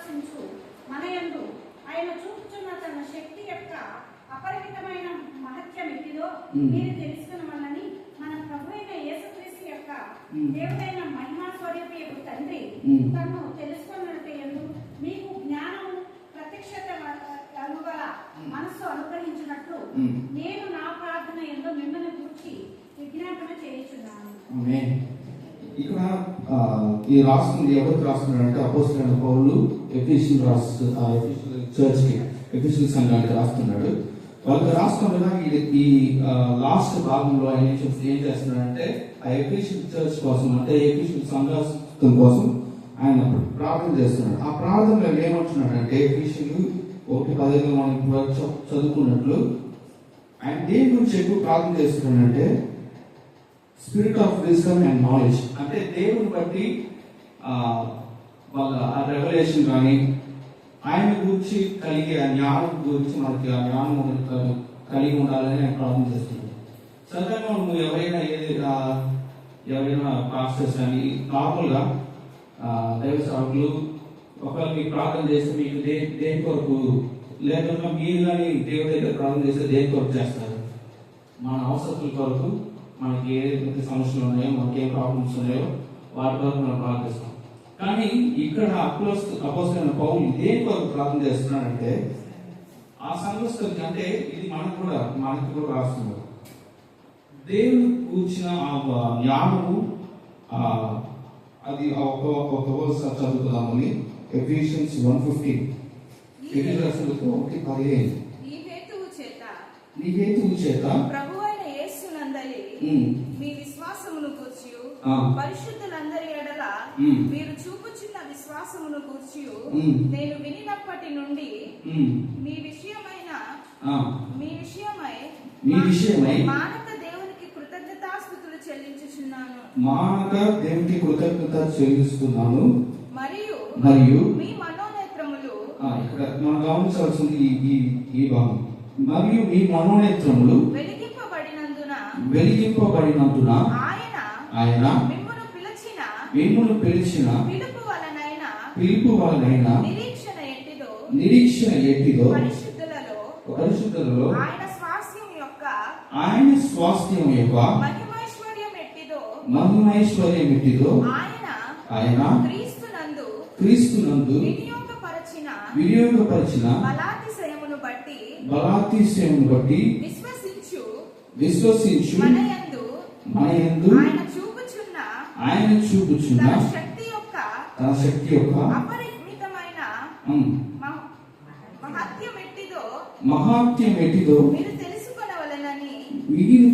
విశ్వసించు మనయందు ఆయన చూపుచున్న తన శక్తి యొక్క అపరిమితమైన మహత్యం ఎట్టిదో మీరు తెలుసుకునమని మన ప్రభు అయిన యేసుక్రీస్తు యొక్క దేవుడైన మహిమా స్వరూపియకు తండ్రి తను తెలుసుకున్నట్టు మీకు జ్ఞానము ప్రత్యక్షత అనుగల మనస్సు అనుగ్రహించినట్లు నేను నా ప్రార్థన ఎందు మిమ్మల్ని గురించి విజ్ఞాపన చేయుచున్నాను. ఇక్కడ ఈ రాస్తుంది ఎవరికి రాస్తున్నాడంటే అపోస్తలుడైన పౌలు ఎఫెసీయులకు చర్చ్కి ఎఫెసీయుల సంఘానికి రాస్తున్నాడు. వాళ్ళకి రాస్తుండగా ఈ లాస్ట్ భాగంలో ఆయన ఏం చేస్తున్నాడంటే ఆ ఎఫెసీయుల చర్చ్ కోసం అంటే ఎఫెసీయుల సంఘం కోసం ఆయన ప్రార్థన చేస్తున్నాడు. ఆ ప్రార్థనలో ఏమంటున్నాడంటే ఎఫెసీయులు 1:15 మనం చదువుకున్నట్లు ఆయన దేని గురించి ఎక్కువ ప్రార్థన చేస్తున్నాడంటే spirit of wisdom and knowledge అంటే దేవుని బట్టి వాళ్ళ ఆ రెవల్యూషన్ కానీ ఆయన గురించి కలిగే ఆ జ్ఞానం గురించి మనకి ఆ జ్ఞానం కలిగి ఉండాలని ఆయన ప్రార్థన చేస్తున్నాడు. సడన్గా నువ్వు ఎవరైనా పాస్టర్స్ కానీ నార్మల్గా దైవ సేవకులు ఒకవేళ మీకు ప్రార్థన చేస్తే మీకు దేని కొరకు లేకుండా మీరు కానీ దేవుడి దగ్గర ప్రార్థన చేస్తే దేని కొరకు చేస్తారు? మన అవసరాల కొరకు, మనకి ఏ సమస్యలు ఉన్నాయో, మనకి ఏ ప్రాబ్లమ్స్ ఉన్నాయో వాటి కొరకు మనం ప్రార్థిస్తాం. కానీ ఇక్కడ అపోస్తలుడైన పౌలు దేని కొరకు ప్రార్థన చేస్తున్నాడంటే ఆ సంఘస్థులకి అంటే ఇది మనకు కూడా రాస్తున్నాడు. దేవుడు కూర్చిన ఆ జ్ఞానము అది ఒక చదువుతున్నామని ఎఫెసియన్స్ 1:15 నీ హేతువు చేత ప్రభువైన యేసునందలి మీ విశ్వాసమును గూర్చి పరిశుద్ధులందరి ఎడల మీరు చూపుచున్న విశ్వాసమును గూర్చి నేను వినినప్పటి నుండి మీ విషయమై మానక దేవునికి కృతజ్ఞతాస్తుతులు చెల్లించుచున్నాను. మరియు మీ మనోనేత్రములు ఇక్కడ మనం గమనించాల్సింది ఈ భాగం. మరియు మీ మనోనేత్రములు వెలిగింపబడినందున ఆయన మిమ్మును పిలిచిన పిలుపు వలనైన నిరీక్షణ ఎట్టిదో పరిశుద్ధులలో ఆయన స్వాస్థ్యం యొక్క మహిమైశ్వర్యం ఎట్టిదో ఆయన క్రీస్తునందు వినియోగపరిచిన బలాతిశయమును బట్టి విశ్వసించు మనయందు ఆయన చూపుచున్న తన శక్తి యొక్క మహాత్యం ఎట్టిదో మీరు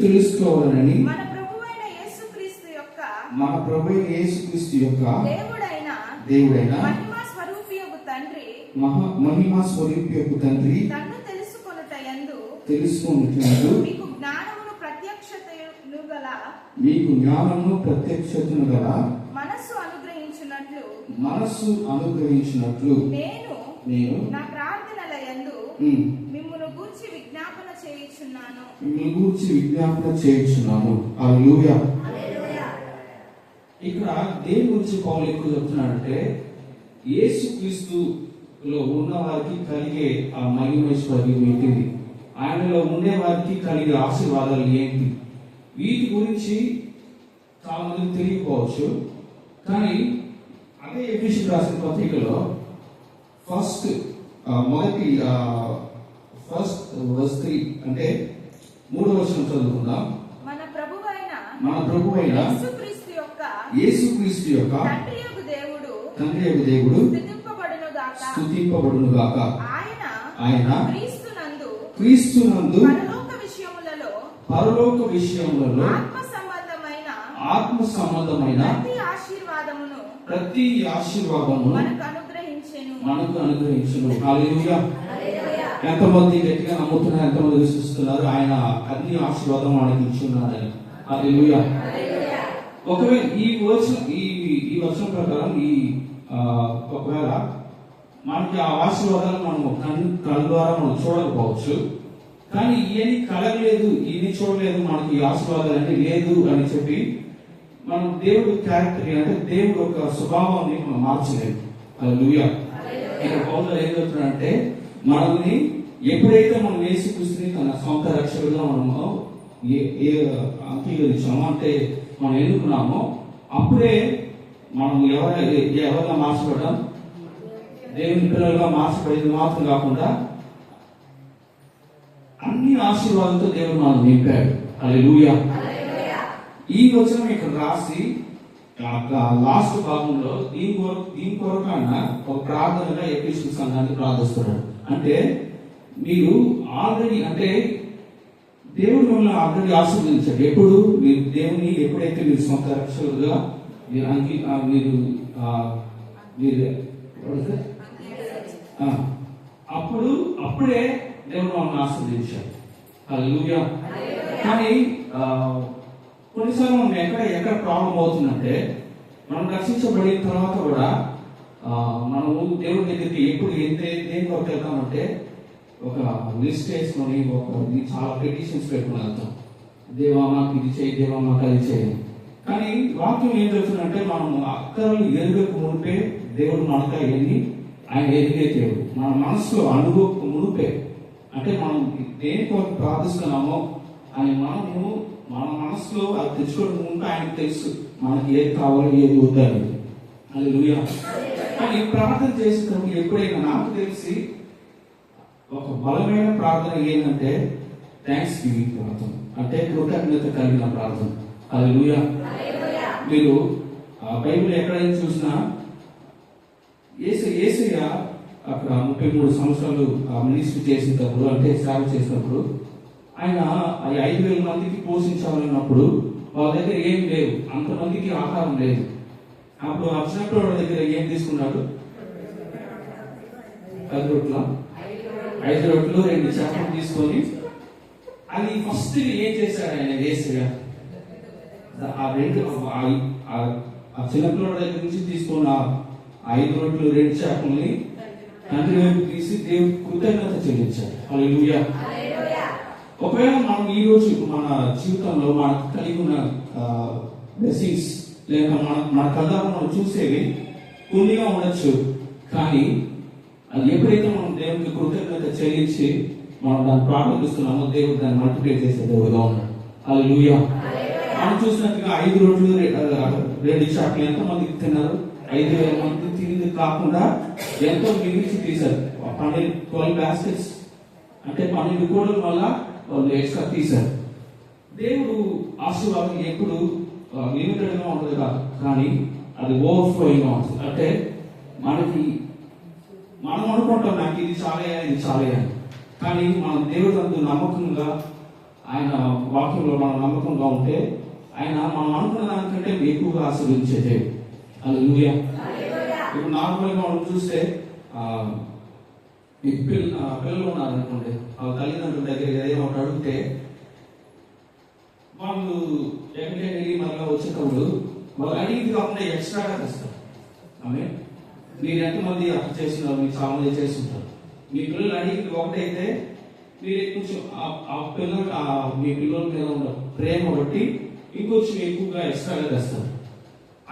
తెలుసుకోవాలని మన ప్రభువైన యేసుక్రీస్తు యొక్క దేవుడైన మహిమా స్వరూపియగు తండ్రి తెలుసుకొనుటయందు మీకు జ్ఞానమును ప్రత్యక్షతను గల మనస్సు అనుగ్రహించినట్లు నేను నా ప్రార్థనలయందు మిమ్మును గూర్చి విజ్ఞాపన చేయుచున్నాను. హల్లెలూయా. ఇక్కడ దేని గురించి పౌలు ఎక్కువ చెప్తున్నాడంటే యేసుక్రీస్తులో ఉన్న వారికి కలిగే ఆ మహిమైశ్వర్యం ఏంటిది, ఆయనలో ఉండే వారికి కలిగే ఆశీర్వాదాలు ఏంటి, వీటి గురించి చాలా మందికి తెలియకపోవచ్చు. కానీ అదే ఎఫెసీయులకు రాసిన పత్రికలో ఫస్ట్ వర్స్ 3 అంటే 3వ వచనం చదువుకుందాం. మన ప్రభువైన యేసుక్రీస్తు యొక్క తండ్రి యొక్క దేవుడు స్తుతింపబడును గాక. ఆయన క్రీస్తునందు పరలోక విషయములలో ఆత్మ సంబంధమైన ప్రతి ఆశీర్వాదమును మనకు అనుగ్రహించును. హల్లెలూయా. ఎంతమంది గట్టిగా నమ్ముతున్నారు, ఎంతమంది విశ్వసిస్తున్నారు ఆయన అన్ని ఆశీర్వాదం మనకి ఇచ్చున్నారని? హల్లెలూయా. ఒకవేళ ఈ వచనం ప్రకారం ఒకవేళ మనకి ఆ ఆశీర్వాదాలు మనం కళ్ళ ద్వారా మనం చూడకపోవచ్చు. కానీ ఇవన్నీ కలగలేదు, ఇవన్నీ చూడలేదు, మనకి ఆశీర్వాదాలు అంటే లేదు అని చెప్పి మనం దేవుడి క్యారెక్టర్ అంటే దేవుడి యొక్క స్వభావాన్ని మనం మార్చలేదు. హల్లెలూయా. ఇక్కడ పౌలు ఏం చెప్తున్నాడంటే మనల్ని ఎప్పుడైతే మనం యేసుక్రీస్తుని తన సొంత రక్షకుడుగా మనము అంగీకరించామో అంటే మనం ఎన్నుకున్నామో అప్పుడే మనం ఎవరిగా మార్చబడడం, దేవుని పిల్లలుగా మార్చబడేది మాత్రం కాకుండా అన్ని ఆశీర్వాదాలతో దేవుడు మనం నింపాడు. హల్లెలూయా. ఈ వచనం ఇక్కడ రాసి లాస్ట్ భాగంలో దీని కొరకన్నా ఒక ప్రార్థనగా ఎఫెసీయుల సంఘాన్ని ప్రార్థిస్తున్నాడు. అంటే మీరు ఆల్రెడీ అంటే దేవుడు మిమ్మల్ని ఆల్రెడీ ఆశీర్వదించాడు. ఎప్పుడు మీరు దేవుని ఎప్పుడైతే మీరు సొంత రక్షకులుగా అప్పుడే దేవుడు మమ్మల్ని ఆశీర్వదించాడు. హల్లెలూయా. కానీ కొన్నిసార్లు మనం ఎక్కడ ప్రాబ్లం అవుతుందంటే మనం రక్షించబడిన తర్వాత కూడా మనము దేవుడి దగ్గరికి ఎప్పుడు దేని కొరకు వెళ్తామంటే ఒక లిస్ట్ వేసుకొని చాలా పెటిషన్స్ పెట్టుకుని వెళ్తాం. దేవా మాకు ఇది చేయి, దేవా మాకు అది చేయి. కానీ వాక్యం ఏం చెప్తుందంటే మనం అక్కర్లు ఎరుగక మునిపే దేవుడు మనకు అవన్నీ ఆయన ఎరిగే దేవుడు. మన మనసులో అనుభవం మునిపే అంటే మనం దేని కొరకు ప్రార్థిస్తున్నామో అని మన మనసులో అది తెచ్చుకోవడం ముందు ఆయనకు తెలుసు మనకి ఏది కావాలో ఏది వద్దని. హల్లెలూయా. కానీ ప్రార్థన చేసేటప్పుడు ఎప్పుడైనా నాకు తెలిసి ఒక బలమైన ప్రార్థన ఏంటంటే థ్యాంక్స్ గివింగ్ ప్రార్థన, అంటే కృతజ్ఞత కలిగిన ప్రార్థన. హల్లెలూయా. మీరు బైబిల్ ఎక్కడైనా చూసినా యేసయ్య అక్కడ 33 సంవత్సరాలు మినిస్ట్రీ చేసినప్పుడు అంటే సేవ చేసినప్పుడు ఆయన 5,000 మందికి పోషించాలన్నప్పుడు వాళ్ళ దగ్గర ఏం లేవు, అంతమందికి ఆహారం లేదు. అప్పుడు వచ్చినప్పుడు వాళ్ళ దగ్గర ఏం తీసుకున్నాడు? 10 రొట్టెలు 5 రొట్టెలు 2 చేపలు తీసుకొని అది ఫస్ట్ ఏం చేశాడు ఆయన యేసయ్య? ఆ చిన్నపిల్లల దగ్గర నుంచి తీసుకున్న 5 రొట్టెలు 2 చేపల్ని తండ్రి వైపు తీసి దేవుడు కృతజ్ఞత చెల్లించాడు. హల్లెలూయా. ఒకవేళ మనం ఈ రోజు మన జీవితంలో మనకు కలిగి ఉన్న బ్లెస్సింగ్స్ లేక మన కళ్ళకు మనం చూసేవి కొన్నిగా ఉండొచ్చు, కానీ అది ఎప్పుడైతే మనం దేవునికి కృతజ్ఞత చెల్లించి మనం దాన్ని ప్రారంభిస్తున్నామో దేవుడు దాన్ని మల్టిప్లై చేసే దేవుడుగా ఉన్నాడు. హల్లెలూయా. మనం చూసినట్టుగా 5 రొట్టెలు 2 చేపలు ఎంతమందికి తిన్నారు? 5,000 మంది తిరిగి కాకుండా ఎంతో మిగిల్చి తీశారు. 12 బాస్కెట్స్ అంటే 12 కోట్ల వల్ల వాళ్ళు ఎక్స్ట్రా తీశారు. దేవుడు ఆశీర్వాదం ఎప్పుడు లిమిటెడ్ గా ఉంటుంది కాదు, కానీ అది ఓవర్ఫ్లోయింగ్ గా ఉంటుంది. అంటే మనం అనుకుంటాం నాకు ఇది చాలే, కానీ మనం దేవుడు అందు నమ్మకంగా ఆయన వాక్యంలో మనం నమ్మకంగా ఉంటే ఆయన మనం అనుకున్న దానికంటే ఎక్కువగా ఆశీర్వదించే దేవుడు. హల్లెలూయా. ఇప్పుడు నార్మల్ గా మనం చూస్తే పిల్లలు ఉన్నారనుకోండి, వాళ్ళ తల్లిదండ్రుల దగ్గర ఏదైనా ఒకటి అడిగితే వాళ్ళు ఎక్కడికైనా వెళ్ళి మళ్ళీ వచ్చేటప్పుడు వాళ్ళు అడిగింది కాకుండా ఎక్స్ట్రాగా తెస్తారు. ఆమె మీరు ఎంతమంది అప్పు చేస్తున్నారు? మీరు చాలా మంది చేస్తుంటారు. మీ పిల్లలు అడిగింది ఒకటైతే మీరు కొంచెం మీ పిల్లల మీద ఉన్న ప్రేమ బట్టి ఇంకొంచెం ఎక్కువగా ఎక్స్ట్రాగా తెస్తారు.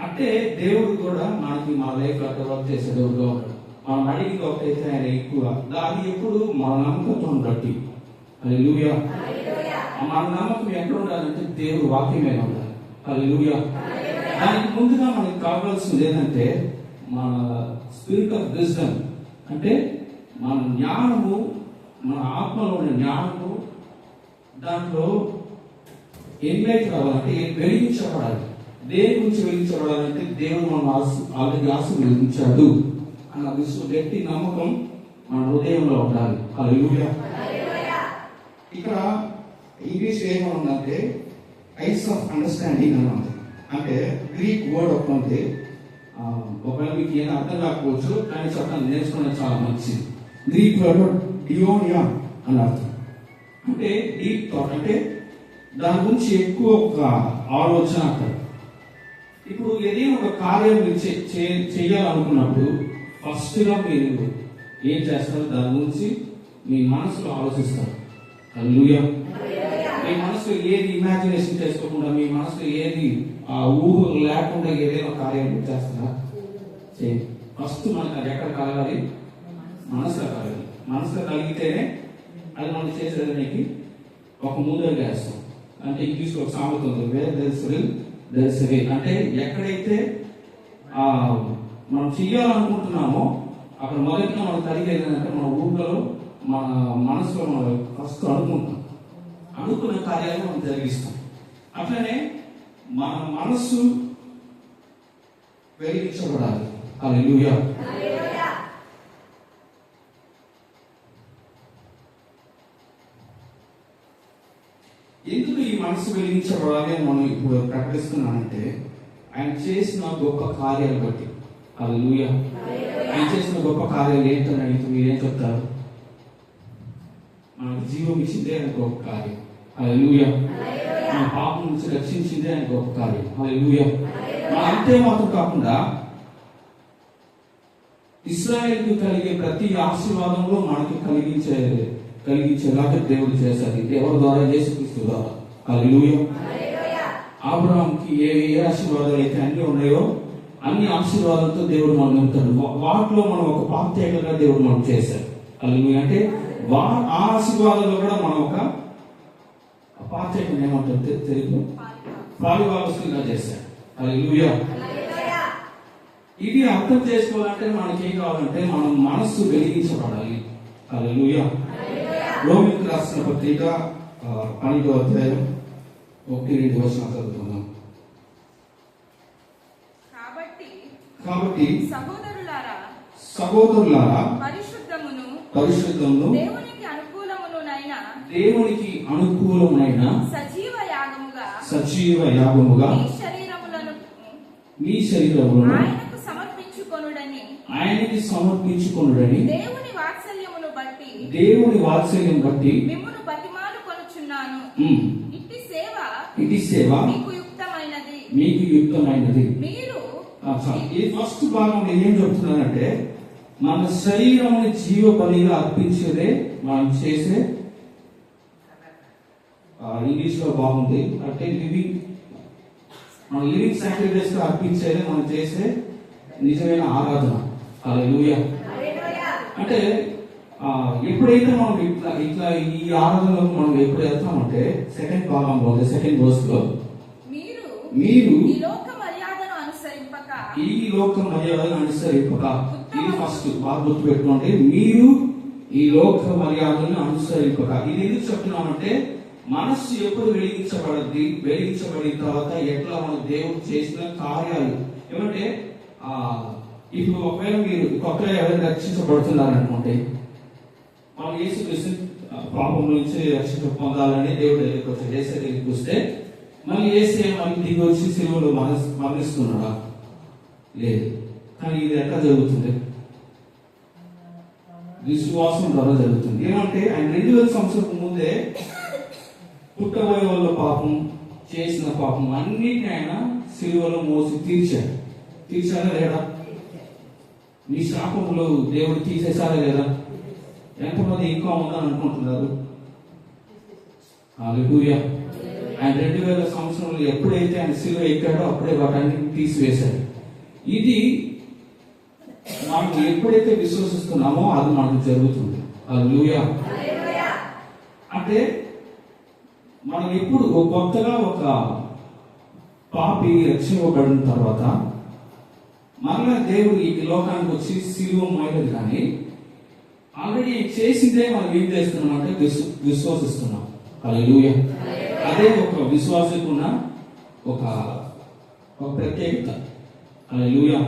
అంటే దేవుడు కూడా మనకి మన లైఫ్ అక్కడ వర్క్ చేసే దేవుడుగా ఉన్నాడు. మనం అడిగింది ఒకటైతే ఆయన ఎక్కువ, అది ఎప్పుడు మన నమ్మకత్వం బట్టి. హల్లెలూయా. మన నమ్మకం ఎక్కడ ఉండాలంటే దేవుడు వాక్యం మీద ఉండాలి. హల్లెలూయా. దానికి ముందుగా మనకి కావాల్సింది ఏంటంటే మన స్పిరిట్ ఆఫ్ విజ్డమ్, అంటే మన జ్ఞానము, మన ఆత్మలో ఉన్న జ్ఞానము దాంట్లో ఎన్లైట్ రావాలంటే వెలిగించబడాలి. దేని గురించి వెలిగించబడాలంటే దేవుడు మనం ఆల్రెడీ ఆశీర్వదించాడు అన్న గట్టి నమ్మకం మన హృదయంలో ఉండాలి. హల్లెలూయా. ఇక్కడ ఇంగ్లీష్ ఏమనుందంటే ఐస్ ఆఫ్ అండర్స్టాండింగ్ అని ఉంది. అంటే గ్రీక్ వర్డ్ ఒకటి ఉంది. ఒకవేళ మీకు ఏం అర్థం కాకపోవచ్చు, కానీ చెప్పడం నేర్చుకునే చాలా మంచిది. గ్రీక్ వర్డ్ డియోనియా అని అర్థం. అంటే డీప్ థాట్, అంటే దాని గురించి ఎక్కువ ఒక ఆలోచన అంటారు. ఇప్పుడు ఏదైనా ఒక కార్యం మీరు చేయాలనుకున్నప్పుడు ఫస్ట్ గా మీరు ఏం చేస్తారు? దాని గురించి మీ మనసులో ఆలోచిస్తారు. హల్లెలూయా. మీ మనసులో ఏది ఇమాజినేషన్ చేసుకోకుండా, మీ మనసులో ఏది ఊహ లేకుండా ఏదైనా కార్యం చేస్తారా? ఫస్ట్ మనకు అది ఎక్కడ కలగాలి? మనసులో కలగాలి. మనసులో కలిగితేనే అది మనం చేసేదానికి ఒక ముందడుగు వేస్తాం. అంటే ఇంగ్లీష్లో ఒక సామెత ఉంది, where there is will there is way. అంటే ఎక్కడైతే మనం చెయ్యాలనుకుంటున్నామో అక్కడ మొదటిగా మనం కలిగేది ఏంటంటే మన ఊళ్ళో మన మనసులో మనం ఫస్ట్ అనుకున్న కార్యాలు మనం జరిగిస్తాం. అట్లనే మన మనస్సు వెలిగించబడాలి. హల్లెలూయా. ఎందుకు ఈ మనసు వెలిగించబడాలి అని మనం ఇప్పుడు ప్రకటిస్తున్నానంటే ఆయన చేసిన గొప్ప కార్యాలు బట్టి. హల్లెలూయా. ఆయన చేసిన గొప్ప కార్యాలు ఏంటని అడిగితే మీరేం చెప్తారు? మనకు జీవం ఇచ్చిందే ఆయన గొప్ప కార్యం. హల్లెలూయా. మన పాపం నుంచి రక్షించిందే ఆయన గొప్ప కార్యం. హల్లెలూయా. అంతే మాత్రం కాకుండా ఇశ్రాయేలుకు కలిగే ప్రతి ఆశీర్వాదంలో మనకి కలిగించేలాగా దేవుడు చేశారు. ఎవరి ద్వారా? యేసుక్రీస్తు ద్వారా. హల్లెలూయా. అబ్రహాంకి ఏ ఆశీర్వాదాలు అయితే అన్ని ఉన్నాయో అన్ని ఆశీర్వాదాలతో దేవుడు మనం నింపుతాడు. వాటిలో మనం ఒక పాత్రగా దేవుడు మనం చేశాడు. హల్లెలూయా. అంటే ఆ ఆశీర్వాదాల్లో కూడా మనం ఒక పాత్రగా ఏమంటారు తెలుగు పాలివారసులుగా చేశాడు. హల్లెలూయా. ఇది అర్థం చేసుకోవాలంటే మనకి ఏం కావాలంటే మనం మనస్సు వెలిగించబడాలి. హల్లెలూయా. రోమీయులకు రాసిన పత్రిక 12వ అధ్యాయం 1-2 వచనాలు చదువుతున్నాం. కాబట్టి సహోదరులారా పరిశుద్ధమును దేవునికి అనుకూలమునైన సజీవ యాగముగా మీ శరీరములను ఆయనకి సమర్పించుకొనుడని దేవుని వాత్సల్యం బట్టి మిమ్మును బతిమాలుకొనుచున్నాను. ఇట్టి సేవ మీకు యుక్తమైనది. మీరు ఈ ఫస్ట్ భాగంలో ఏం చెప్తున్నానంటే మన శరీరం జీవ బలిగా అర్పించేదే మనం చేసే, ఇంగ్లీష్ లో బాగుంది అంటే లివింగ్ సాక్రిఫైస్ గా అర్పించేదే మనం చేసే నిజమైన ఆరాధన. హల్లెలూయా. అంటే ఎప్పుడైతే మనం ఇట్లా ఈ ఆరాధనలో మనం ఎప్పుడు వెళ్తామంటే సెకండ్ భాగంలో సెకండ్ వర్స్ లో మీరు ఈ లోక మర్యాదను అనుసరింపక, ఇది ఫస్ట్ బాగా గుర్తు పెట్టుకోండి. మీరు ఈ లోక మర్యాదను అనుసరింపక. ఇది ఎందుకు చెప్తున్నామంటే మనస్సు ఎప్పుడు వెలిగించబడిన తర్వాత ఎట్లా మన దేవుడు చేసిన కార్యాలు ఏమంటే ఇప్పుడు ఒకవేళ మీరు కొత్తగా ఎవరైనా రక్షించబడుతున్నారనుకోండి, మనం యేసుక్రీస్తు పాపం నుంచి రక్షణ పొందాలని దేవుడు దగ్గరికి వచ్చి యేసు దగ్గరికి వస్తే మళ్ళీ యేసు మనకి దిగి వచ్చి సిలువలో మరణిస్తున్నాడా? లేదు. కానీ ఇది ఎట్లా జరుగుతుంది? విశ్వాసం ద్వారా జరుగుతుంది. ఏమంటే ఆయన 2000 సంవత్సరం ముందే పుట్టబోయే వాళ్ళ పాపం, చేసిన పాపం అన్నిటిని ఆయన సిలువలో మోసి తీర్చారా లేదా? మీ శాపములు దేవుడు తీసేశారా లేదా? ఎంతమంది ఇంకా ఉందని అనుకుంటున్నారు? హల్లెలూయా. ఆయన 2000 సంవత్సరంలో ఎప్పుడైతే ఆయన సిలువ ఎక్కాడో అప్పుడే వాటన్ని తీసివేశాడు. ఇది మనం ఎప్పుడైతే విశ్వసిస్తున్నామో అది మనకు జరుగుతుంది. హల్లెలూయా. అంటే మనం ఎప్పుడు కొత్తగా ఒక పాపి రక్షింపబడిన తర్వాత మరలా దేవుడు ఈ లోకానికి వచ్చి సిలువ మోయలేదు, కానీ ఆల్రెడీ చేసిందే మనం ఏం చేస్తున్నాం అంటే విశ్వసిస్తున్నాం. హల్లెలూయా. అదే ఒక విశ్వాసకు ఉన్న ఒక ప్రత్యేకత. హల్లెలూయా.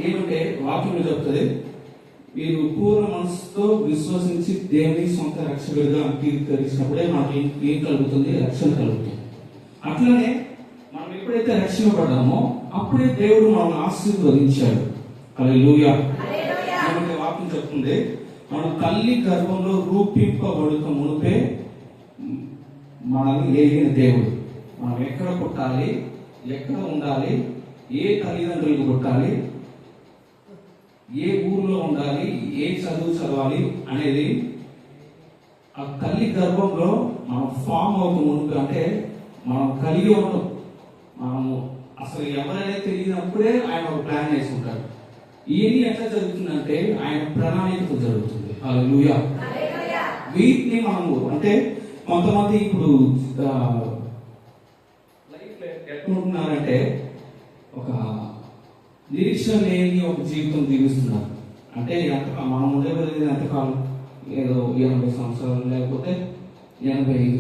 ఏమంటే వాక్యంలో చెప్తుంది, మీరు పూర్ణ మనసుతో విశ్వసించి దేవుని సొంత రక్షకుడిగా అంగీకరించినప్పుడే మనకి ఏం కలుగుతుంది? రక్షణ కలుగుతుంది. అట్లనే మనం ఎప్పుడైతే రక్షింపబడ్డామో అప్పుడే దేవుడు మనల్ని ఆశీర్వదించాడు. హల్లెలూయా. ఏమంటే వాక్యం చెప్తుంది, మన తల్లి గర్భంలో రూపింపబడుక మునిపే మనల్ని ఎరిగిన దేవుడు. మనం ఎక్కడ పుట్టాలి, ఎక్కడ ఉండాలి, ఏ తల్లిదండ్రులకు పుట్టాలి, ఏ ఊర్లో ఉండాలి, ఏ చదువు చదవాలి అనేది ఆ తల్లి గర్భంలో మనం ఫామ్ అవుతూ ముందు అంటే మనం కలిగి ఉంటాం. మనము అసలు ఎవరైనా తెలియనప్పుడే ఆయన ఒక ప్లాన్ వేసుకుంటాడు. ఇవన్నీ ఎట్లా జరుగుతుందంటే ఆయన ప్రణాళికతో జరుగుతుంది. హల్లెలూయా. వీటిని మనము అంటే కొంతమంది ఇప్పుడు లైఫ్ ఎట్లుంటున్నారంటే ఒక నిరీక్షణ లేని ఒక జీవితం జీవిస్తున్నారు. అంటే మనం ఉండేది ఎంతకాలం, ఏదో 80 సంవత్సరాలు లేకపోతే 85.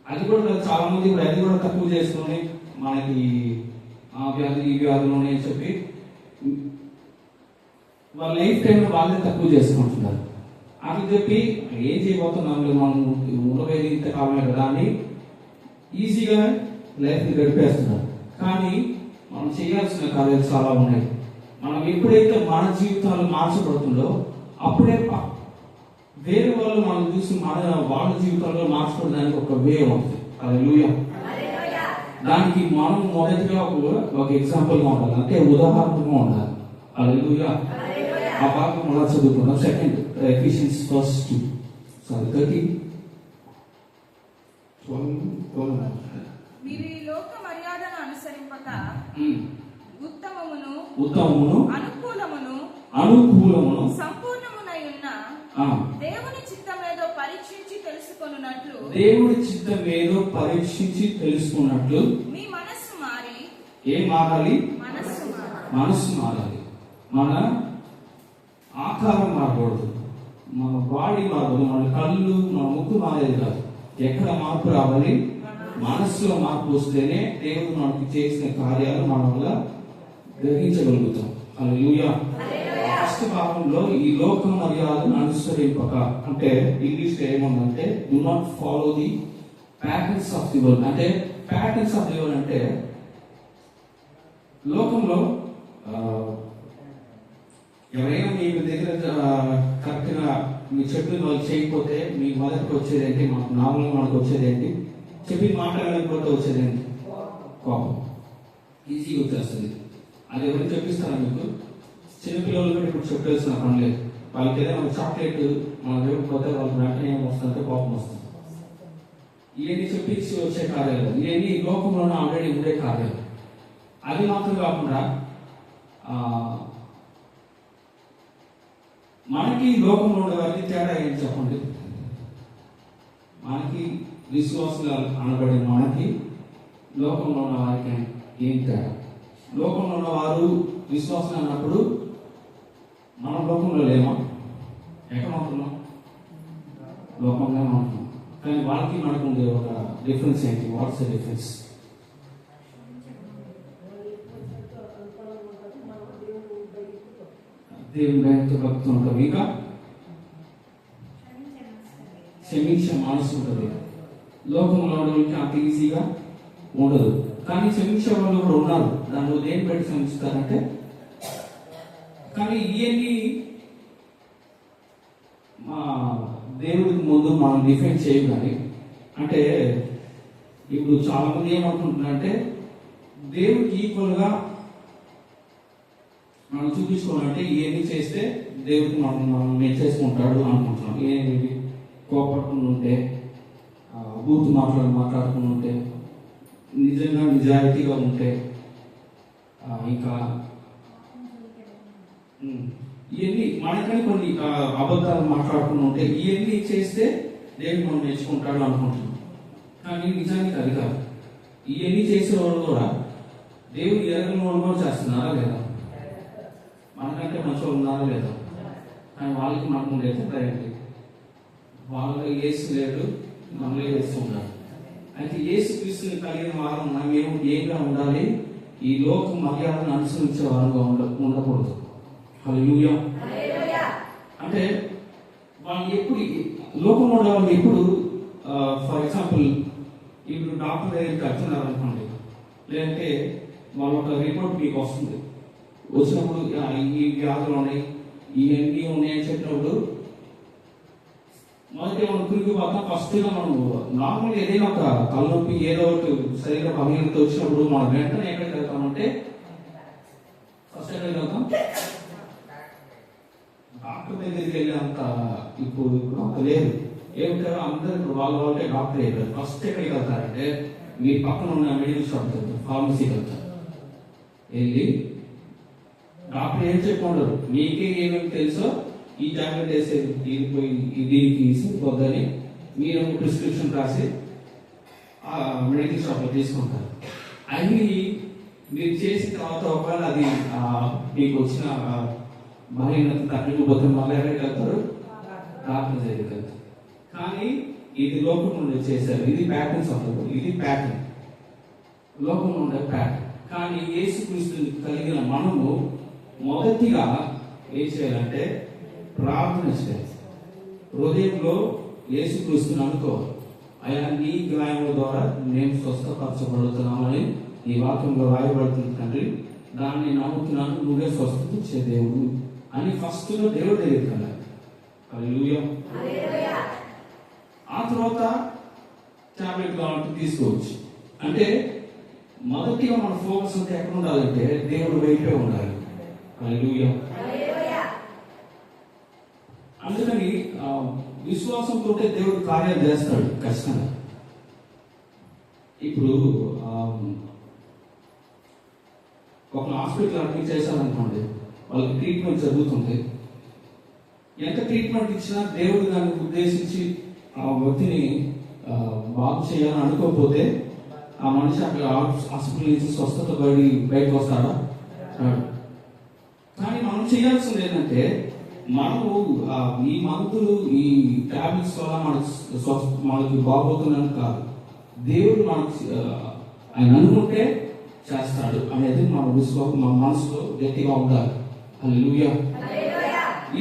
అది కూడా చాలా మంది ఇప్పుడు అది కూడా తక్కువ చేసుకొని మనకి ఆ వ్యాధి ఈ వ్యాధులు ఉన్నాయని చెప్పి వాళ్ళ లైఫ్ టైం వాళ్ళే తక్కువ చేసుకుంటున్నారు. అట్లా చెప్పి ఏం చేయబోతున్నాం మనం ఉండవేది ఇంతకాలమే కదా అని ఈజీగా లైఫ్ని గడిపేస్తున్నారు. కానీ మనం చేయాల్సిన కార్యాలు చాలా ఉన్నాయి. మనం ఎప్పుడైతే మన జీవితాలు మార్చబడుతుందో అప్పుడే వేరే వాళ్ళు మనం చూసి వాళ్ళ జీవితాల్లో మార్చుకోవడానికి ఒక వే ఉంటుంది. హల్లెలూయా. దానికి మనం మొదటిగా ఒక ఎగ్జాంపుల్ గా ఉండాలి, అంటే ఉదాహరణగా ఉండాలి. హల్లెలూయా. ఆ భాగం అలా చదువుకున్నాం. Second efficiency 1:13. మీరు ఈ లోక మర్యాదను అనుసరింపక ఉత్తమమును అనుకూలమును సంపూర్ణమునై ఉన్న దేవుని చిత్తమేదో పరీక్షించి తెలుసుకున్నట్లు మీ మనస్సు మారి ఏం మారాలి? మనస్సు మారాలి. మన ఆకారం మారకూడదు, మన బాడీ మారకూడదు, మన కళ్ళు మన ముక్కు మారేది కాదు. ఎక్కడ మార్పు రావాలి? మనస్సులో మార్పు వస్తేనే దేవుడు మనకి చేసిన కార్యాలు మన వల్ల గ్రహించగలుగుతాం. హల్లెలూయా. ఫస్ట్ భాగంలో ఈ లోక మర్యాదను అనుసరింపక అంటే ఇంగ్లీష్ లో ఏముందంటే do not follow the patterns of the world. అంటే ప్యాటర్న్స్ ఆఫ్ ది వరల్డ్ అంటే లోకంలో ఎవరైనా మీ దగ్గర కరెక్ట్ గా మీ చెప్పిన వాళ్ళు చేయకపోతే మీకు మొదటికి వచ్చేది ఏంటి? మనకు వచ్చేది ఏంటి? చెప్పి మాట్లాడలేకపోతే వచ్చేది ఏంటి? కోపం. ఈజీగా వచ్చేస్తుంది. అది ఎవరైనా చెప్పిస్తారా మీకు? చిన్నపిల్లలు కూడా ఇప్పుడు చెప్పేసిన పని లేదు. వాళ్ళకి ఏదైనా ఒక చాక్లెట్ మనం ఇవ్వకపోతే వాళ్ళకి వెంటనే ఏమొస్తుందంటే కోపం వస్తుంది. ఇవన్నీ చెప్పించి వచ్చే కార్యాలు, ఇవన్నీ లోకంలోనే ఆల్రెడీ ఉండే కార్యాలు. అది మాత్రం కాకుండా మనకి లోకంలో ఉండేవారికి తేడా ఏంటి చెప్పండి? మనకి విశ్వాసంగా అనబడిన మనకి లోకంలో ఉన్న వారికి ఏం తేడా? లోకంలో ఉన్న వారు విశ్వాసం అన్నప్పుడు మనం లోకంలో లేమా? ఎక్కడ ఉంటున్నాం? లోకంలో ఉంటున్నాం. కానీ వాళ్ళకి మనకు ఉండే ఒక డిఫరెన్స్ ఏంటి? What's the difference? దేవుని భయంతో భక్తి ఉంటుంది, ఇంకా క్షమించే మనసు ఉంటుంది. లోకంలో ఉండడానికి అంత ఈజీగా ఉండదు. కానీ క్షమించే వాళ్ళు కూడా ఉన్నారు. దాన్ని దేని బట్టి క్షమిస్తారంటే, కానీ ఇవన్నీ మా దేవుడికి ముందు మనం డిఫెండ్ చేయగాలి. అంటే ఇప్పుడు చాలా మంది ఏమనుకుంటున్నారంటే దేవుడికి ఈక్వల్గా మనం చూపించుకోవాలంటే ఇవన్నీ చేస్తే దేవుడికి మనం చేసుకుంటాడు అనుకుంటున్నాం. ఏమి కోపడుకుని ఉంటే, బూత్ మాట్లాడుకుని ఉంటే, నిజంగా నిజాయితీగా ఉంటే, ఇంకా ఇవన్నీ మనకని కొన్ని అబద్ధాలు మాట్లాడుకుని ఉంటే ఇవన్నీ చేస్తే దేవుడు మనం నేర్చుకుంటాడు అనుకుంటున్నాం. కానీ నిజానికి అది కాదు. ఇవన్నీ చేసేవాళ్ళు కూడా దేవుడు ఎరగని వాళ్ళు కూడా చేస్తున్నారా లేదా? మనకంటే మంచిగా ఉన్నారా లేదా? కానీ వాళ్ళకి మనకు ఉండేది ఏంటి? వాళ్ళు ఏసు లేడు, మనలో వేస్తూ ఉన్నారు. అయితే ఏసు క్రీస్తుని కలిగిన వారు మనం ఏంగా ఉండాలి? ఈ లోక మర్యాదను అనుసరించే వారుగా ఉండకూడదు. హల్లెలూయా. అంటే వాళ్ళు ఎప్పుడు లోకంలో ఉండే వాళ్ళు ఎప్పుడు ఫర్ ఎగ్జాంపుల్ ఇప్పుడు డాక్టర్ దగ్గరికి వెళ్తున్నారు అనుకోండి, లేదంటే వాళ్ళ ఒక రిపోర్ట్ మీకు వస్తుంది. వచ్చినప్పుడు ఈ వ్యాధులు ఉన్నాయి, ఇవన్నీ ఉన్నాయని చెప్పినప్పుడు మొదటి మనం తిరిగిపోతాం. ఫస్ట్గా మనం నార్మల్గా ఏదైనా ఒక తలనొప్పి ఏదో ఒకటి శరీర బలహీనత వచ్చినప్పుడు మనం వెంటనే ఎక్కడికి వెళ్తామంటే ఫస్ట్ ఎక్కడికి వెళ్తాం? డాక్టర్ దగ్గరికి వెళ్ళేంత ఇప్పుడు అంత లేదు. ఏమిటారో అందరూ ఇప్పుడు వాళ్ళే డాక్టర్ అయిపోయారు. ఫస్ట్ ఎక్కడికి వెళ్తారంటే మీ పక్కన ఉన్న మెడికల్ షాప్ వెళ్తారు, ఫార్మసీకి వెళ్తారు. వెళ్ళి డాక్టర్ ఏం చెప్పుకుంటారు, మీకే ఏమేమి తెలుసో ఈ టాబ్లెట్ వేసేది దీనిపోయి దీనికి సరిపోద్దని మీరు ప్రిస్క్రిప్షన్ రాసి మెడికల్ షాప్లో తీసుకుంటారు. అవి మీరు చేసిన తర్వాత ఒకవేళ అది మీకు వచ్చిన బలహీనత తగ్గకపోతే మళ్ళీ ఎవరికి వెళ్తారు, డాక్టర్ దగ్గరికి వెళ్తారు. కానీ ఇది లోకం నుండి చేశారు. ఇది ప్యాటర్న్స్ అవ్వదు, ఇది ప్యాటర్న్, లోకం నుండి ప్యాటర్న్. కానీ యేసుక్రీస్తుని కలిగిన మనము మొదటిగా ఏం చేయాలంటే ప్రార్థన చేయాలి. హృదయంలో యేసుక్రీస్తుని అనుకోవాలి, అయ్యా నీ గాయముల ద్వారా నేను స్వస్థపరచబడుతున్నామని ఈ వాక్యంలో రాయబడుతుంది తండ్రి, దాన్ని నమ్ముతున్నాను, నువ్వే స్వస్థత ఇచ్చే దేవుడు అని ఫస్ట్ దేవుడు దగ్గరికి వెళ్ళాలి. హల్లెలూయా. ఆ తర్వాత టాబ్లెట్ కావాలంటే తీసుకోవచ్చు. అంటే మొదటిగా మన ఫోకస్ అంతా ఎక్కడ ఉండాలంటే దేవుడు వైపే ఉండాలి. హల్లెలూయా. అందుకని విశ్వాసంతో దేవుడు కార్యాలు చేస్తాడు ఖచ్చితంగా. ఇప్పుడు ఒక హాస్పిటల్ అడ్మిట్ చేశారనుకోండి, వాళ్ళకి ట్రీట్మెంట్ జరుగుతుంది. ఎంత ట్రీట్మెంట్ ఇచ్చినా దేవుడు దాన్ని ఉద్దేశించి ఆ వ్యక్తిని బాగు చేయాలని అనుకోకపోతే ఆ మనిషి అక్కడ హాస్పిటల్ నుంచి స్వస్థత బయటకు వస్తాడా? కానీ మనం చేయాల్సింది ఏంటంటే మనము ఈ మందులు ఈ టాబ్లెట్స్ వల్ల మనకి బాగోతుందని కాదు, దేవుడు మనకు ఆయన అనుకుంటే చేస్తాడు అనేది మన విశ్వాసం మన మనసులో గట్టిగా ఉండాలి. హల్లెలూయా.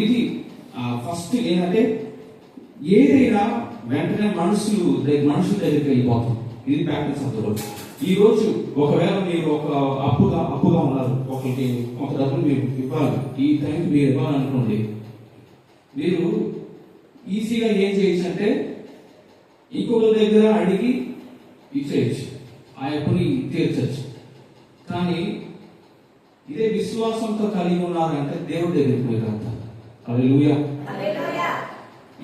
ఇది ఫస్ట్ ఏంటంటే ఏదైనా వెంటనే మనుషుల దగ్గరికి వెళ్ళిపోతాం. ఇది ప్రాక్టీస్ అంటారు. ఈ రోజు ఒకవేళ మీరు ఒక అప్పుగా ఉన్నారు, ఒకరికి కొంత డబ్బులు మీరు ఇవ్వాలి, ఈ టైంకి మీరు ఇవ్వాలనుకోండి, మీరు ఈజీగా ఏం చేయొచ్చు అంటే ఇంకొక దగ్గర అడిగి ఇచ్చేయచ్చు, ఆ అప్పుని తీర్చచ్చు. కానీ ఇదే విశ్వాసంతో కలిగి ఉన్నారంటే దేవుడి దగ్గరికి పోయి వెళ్తారు. హల్లెలూయా.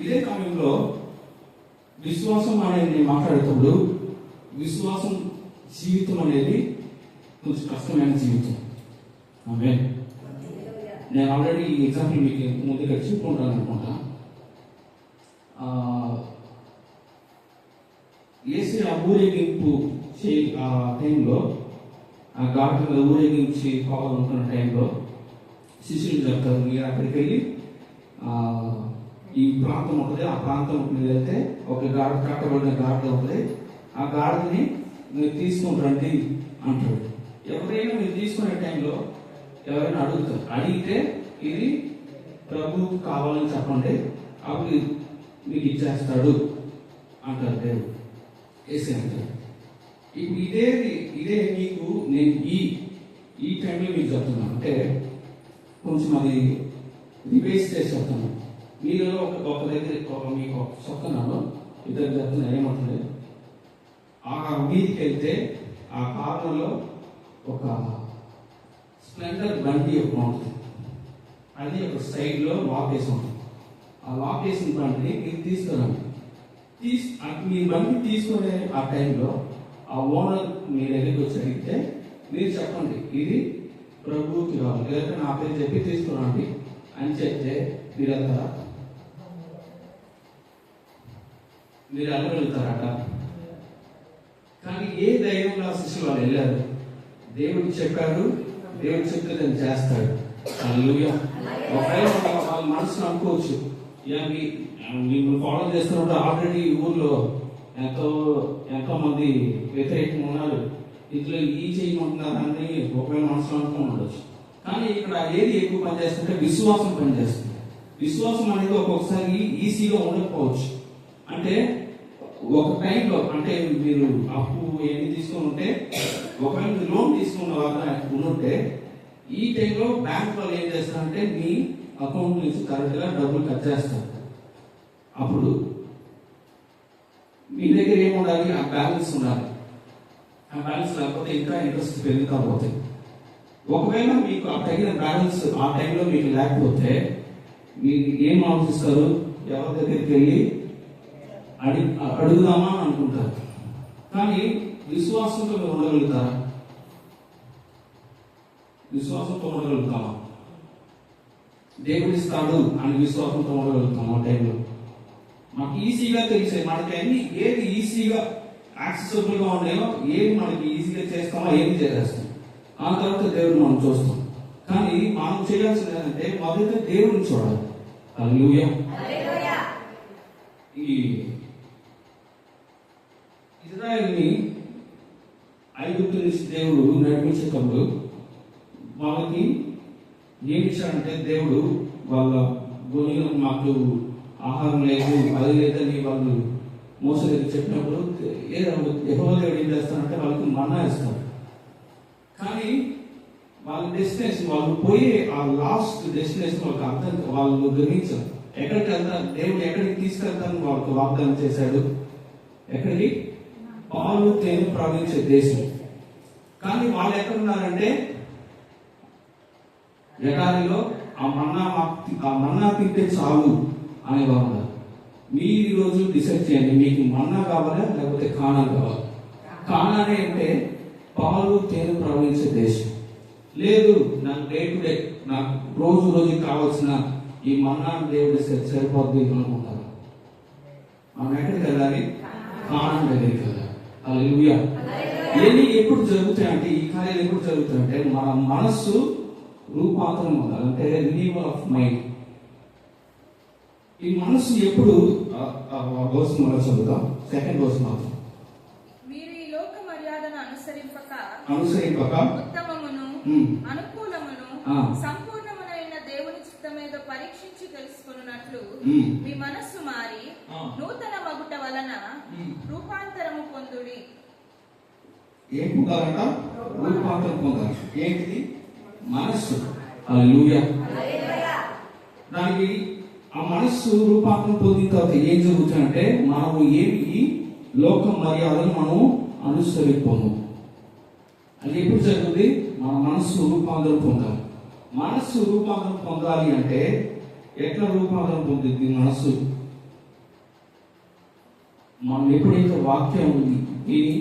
ఇదే సమయంలో విశ్వాసం అనేది మాట్లాడేటప్పుడు విశ్వాసం జీవితం అనేది కొంచెం కష్టమైన జీవితం. ఆమేన్. నేను ఆల్రెడీ ఈ ఎగ్జాంపుల్ మీకు ముందుగా చెప్పుకుంటాను అనుకుంటా. ఏసీ ఆ ఊరేగింపు ఆ టైంలో ఆ ఘాట్ మీద ఊరేగించి పోవాలనుకున్న టైంలో శిష్యులు చెప్తారు, మీరు అక్కడికి వెళ్ళి ఈ ప్రాంతం ఉంటుంది, ఆ ప్రాంతం మీద వెళ్తే ఒక గాడి కట్టబడిన గాడిద ఉంటుంది, ఆ గాడిదని మీరు తీసుకుని రండి అంటాడు. ఎవరైనా మీరు తీసుకునే టైంలో ఎవరైనా అడుగుతారు, అడిగితే ఇది ప్రభువుకు కావాలని చెప్పండి, అప్పుడు మీకు ఇచ్చేస్తాడు అంటారు దేవుడు. వేసి అంటారు. ఇప్పుడు ఇదే మీకు నేను ఈ టైంలో మీకు చెప్తున్నాను, అంటే కొంచెం అది రివైజ్ చేసి చెప్తాను. మీరు ఒక దగ్గర మీకు చెప్తున్నాను, ఇద్దరు చెప్తున్నారు ఏమంటుంది, ఆ వీధికి వెళ్తే ఆ కార్నర్లో ఒక స్ప్లెండర్ బండి ఒక ఉంటుంది, అది ఒక సైడ్లో లాక్ వేసి ఉంటుంది. ఆ లాక్ వేసిన బండిని మీరు తీసుకురండి. మీ బండి తీసుకునే ఆ టైంలో ఆ ఓనర్ మీ దగ్గరికి వచ్చి అడిగితే మీరు చెప్పండి, ఇది ప్రభువుకి కావాలి, లేదంటే నా పేరు చెప్పి తీసుకురండి అని చెప్తే మీరు వెళ్తారా? మీరు వెళ్ళగలుగుతారట. కానీ ఏ ధైర్యంలో శిష్యులు వాళ్ళు వెళ్ళారు, దేవుడు చెప్పాడు, దేవుడు చెప్తే దాన్ని చేస్తాడు. హల్లెలూయా. ఒకవేళ వాళ్ళ మనసులో అనుకోవచ్చు, మిమ్మల్ని ఫాలో చేస్తున్నప్పుడు ఆల్రెడీ ఊర్లో ఎంతో మంది వ్యతిరేకంగా ఉన్నారు, ఇందులో ఈ చేయమంటున్నారని ఒకవేళ మనసులో అనుకుని ఉండొచ్చు. కానీ ఇక్కడ ఏది ఎక్కువ పనిచేస్తుంటే విశ్వాసం పనిచేస్తుంది. విశ్వాసం అనేది ఒక్కొక్కసారి ఈజీగా ఉండకపోవచ్చు. అంటే ఒక టైంలో అంటే మీరు అప్పు ఏమి తీసుకుని ఉంటే, ఒకవేళ మీరు లోన్ తీసుకున్న వాళ్ళ ఉంటే ఈ టైంలో బ్యాంక్ వాళ్ళు ఏం చేస్తారంటే మీ అకౌంట్ నుంచి కరెక్ట్గా డబ్బులు కట్ చేస్తారు. అప్పుడు మీ దగ్గర ఏముండాలి, ఆ బ్యాలెన్స్ ఉండాలి. ఆ బ్యాలెన్స్ లేకపోతే ఇంకా ఇంట్రెస్ట్ పెరుగుతా పోతాయి. ఒకవేళ మీకు ఆ తగిన బ్యాలెన్స్ ఆ టైంలో మీకు లేకపోతే మీరు ఏం ఆలోచిస్తారు, ఎవరి దగ్గరికి వెళ్ళి అడుగుదామా అని అనుకుంటారు. కానీ విశ్వాసంతో ఉండగలుగుతారా? విశ్వాసంతో ఉండగలుగుతామా? దేవుడు ఇస్తాడు అని విశ్వాసంతో ఉండగలుగుతాం ఆ టైంలో. మాకు ఈజీగా తెలిసే, మనకి అన్ని ఏది ఈజీగా యాక్సెసిబుల్ గా ఉన్నాయో, ఏది మనకి ఈజీగా చేస్తామో ఏది చేసేస్తాం. ఆ తర్వాత దేవుడు మనం చూస్తాం. కానీ మనం చేయాల్సింది ఏంటంటే మొదట దేవుడిని చూడాలి. హల్లెలూయా. ఈ ఇజ్రాయెల్ని ఐగుప్తు నుంచి దేవుడు నడిపించేటప్పుడు వాళ్ళకి ఏమి ఇచ్చాడంటే, దేవుడు వాళ్ళ గొనిలో మాకు ఆహారం లేదు, అది లేదని వాళ్ళు మోస దగ్గర చెప్పినప్పుడు యెహోవా దేవుడు ఏం చేస్తారంటే వాళ్ళకి మన్నా ఇస్తారు. కానీ వాళ్ళ డెస్టినేషన్, వాళ్ళు పోయే ఆ లాస్ట్ డెస్టినేషన్ వాళ్ళకి అర్థం, వాళ్ళు గ్రహించారు. ఎక్కడికి వెళ్తారు, దేవుడు ఎక్కడికి తీసుకెళ్తారని వాళ్ళకి వాగ్దానం చేశాడు. ఎక్కడికి? పాలు తేనె ప్రవహించే దేశం. కానీ వాళ్ళు ఎక్కడున్నారంటే ఎడారిలో ఆ మన్నా తింటే చాలు అనేవారు. మీరు ఈరోజు డిసైడ్ చేయండి, మీకు మన్నా కావాలా లేకపోతే కానా కావాలా? కానానే అంటే పాలు తేనె ప్రవహించే దేశం. లేదు, నాకు డే టు డే, నాకు రోజు రోజుకి కావాల్సిన ఈ మన్నా దేవుడి సరిపోద్ది అనుకుంటారు. మనం ఎక్కడికి వెళ్ళాలి? కానా దగ్గరికి వెళ్ళాలి. హల్లెలూయా. ఏది ఎప్పుడు జరుగుతాయంటే, ఈ కార్యాలు ఎప్పుడు జరుగుతాయంటే మన మనస్సు రూపాంతరం ఉండాలి. అంటే రిలీవల్ ఆఫ్ మైండ్. ఈ మనస్సు ఎప్పుడు వర్స్ మనం చదువుతాం, సెకండ్ వర్స్ మాత్రం. మీరు ఈ లోక మర్యాదను అనుసరింపక ఉత్తమమును అనుకూలమును సంపూర్ణమునైన దేవుని చిత్తమేదో పరీక్షించి తెలుసుకున్నట్లు మీ మనస్సు మారి నూతన మగుట వలన రూపాంతరము పొందుడి. ఏం పొందాలంట? రూపాంతరం పొందాలి. ఏంటిది? మనస్సు. హల్లెలూయా. దానికి ఆ మనస్సు రూపాంతరం పొందిన తర్వాత ఏం జరుగుతుందంటే, మనము ఏమి లోక మర్యాదలు మనం అనుసరిపోము. అది ఎప్పుడు జరుగుతుంది? మన మనస్సు రూపాంతరం పొందాలి. మనస్సు రూపాంతరం పొందాలి అంటే ఎట్లా రూపాంతరం పొందుతుంది మనస్సు? మనం ఎప్పుడైతే వాక్యం విని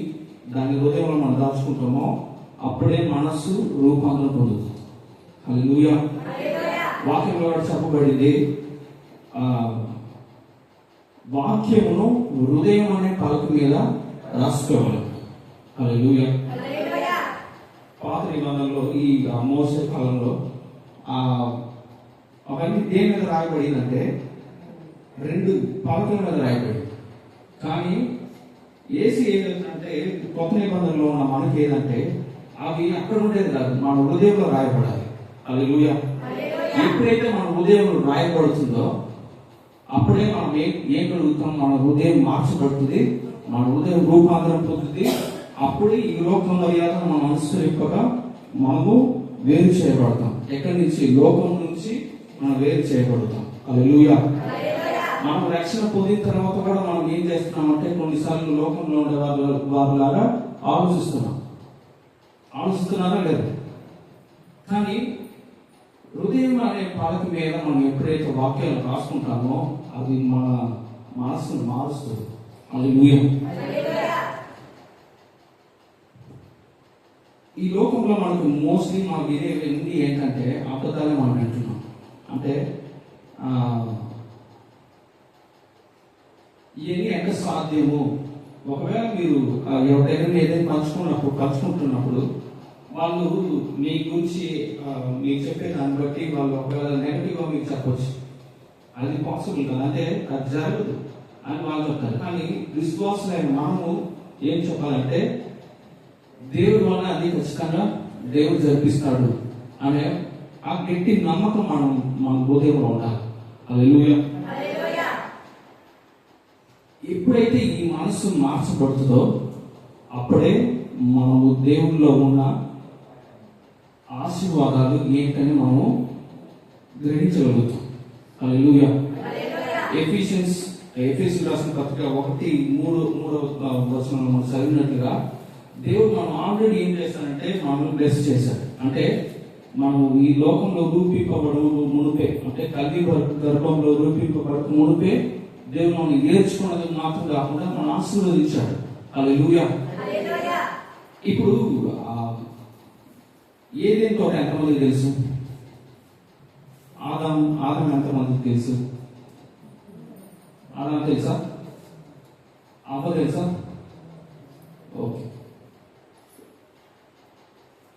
దాని హృదయంలో మనం దాచుకుంటామో అప్పుడే మనస్సు రూపాంతరం పొందుతుంది. హల్లెలూయా. వాక్యంలో చెప్పబడింది, వాక్యమును హృదయం అనే పలక మీద రాసుకోవాలి. హల్లెలూయా. పాత నిబంధనలో ఈ మోసే కాలంలో అవన్నీ దేని మీద రాయబడిందంటే 2 పలకల మీద రాయబడింది. కానీ ఏసీ ఏదంటే కొత్త నిబంధనలో ఉన్న మనకి ఏదంటే అవి అక్కడ ఉండేది కాదు, మన హృదయంలో రాయబడాలి. హల్లెలూయా. ఎప్పుడైతే మన హృదయంలో రాయబడుతుందో అప్పుడే మనం ఏం కలుగుతాం? మన హృదయం మార్చబడుతుంది, మన హృదయం రూపాంతరం పొందుతుంది. అప్పుడే ఈ లోకం మర్యాద మనం అనుసరింపక మనము వేరు చేయబడతాం. ఎక్కడి నుంచి? లోకం నుంచి మనం వేరు చేయబడతాం. హల్లెలూయా. మనం రక్షణ పొందిన తర్వాత కూడా మనం ఏం చేస్తున్నామంటే కొన్నిసార్లు లోకంలో ఉండే వారిలాగా ఆలోచిస్తున్నారా లేదు? కానీ హృదయం అనే పాలక మీద మనం ఎప్పుడైతే వాక్యాలు రాసుకుంటామో అది మన మనస్సును మారుస్తుంది. హల్లెలూయా. ఈ లోకంలో మనకు మోస్ట్లీ మనకు ఇదేంటి ఏంటంటే అబద్ధాలే మనం వింటున్నాం. అంటే ఇవన్నీ ఎంత సాధ్యము? ఒకవేళ మీరు ఎవరైనా ఏదైనా పంచుకుంటున్నప్పుడు వాళ్ళు మీ గురించి మీకు చెప్పే దాన్ని బట్టి వాళ్ళు ఒకవేళ నెగటివ్గా మీకు చెప్పచ్చు. అది పాసిబుల్ కదా, అంటే అది జరగదు అని వాళ్ళు చెప్తారు. కానీ విశ్వాసులైన మనము ఏం చెప్పాలంటే దేవుడి వల్ల అది ఖచ్చితంగా దేవుడు జరిపిస్తాడు అనే ఆ గట్టి నమ్మకం మన హృదయంలో ఉండాలి. హల్లెలూయా. ఎప్పుడైతే ఈ మనస్సు మార్చబడుతుందో అప్పుడే మనము దేవుల్లో ఉన్న ఆశీర్వాదాలు ఏంటని మనము గ్రహించగలుగుతాం. హల్లెలూయా. ఎఫెసీయులకు రాసిన పత్రిక 1:3 మనం చదివినట్లుగా దేవుడు మనం ఆల్రెడీ ఏం చేస్తాడంటే మనల్ని బ్లెస్ చేశాడు. అంటే మనం ఈ లోకంలో రూపింపబడు మునిపే, అంటే తల్లి గర్భంలో రూపింపబడక మునిపే దేవుడు మనం నేర్చుకున్నది మాత్రం కాకుండా మనం ఆశీర్వదించాడు. హల్లెలూయా. ఇప్పుడు ఏదేం తోట ఎంతమంది తెలుసు? ఆదాం ఎంతమందికి తెలుసు? ఆదాం తెలుసా? అవ్వ తెలుసా? ఓకే.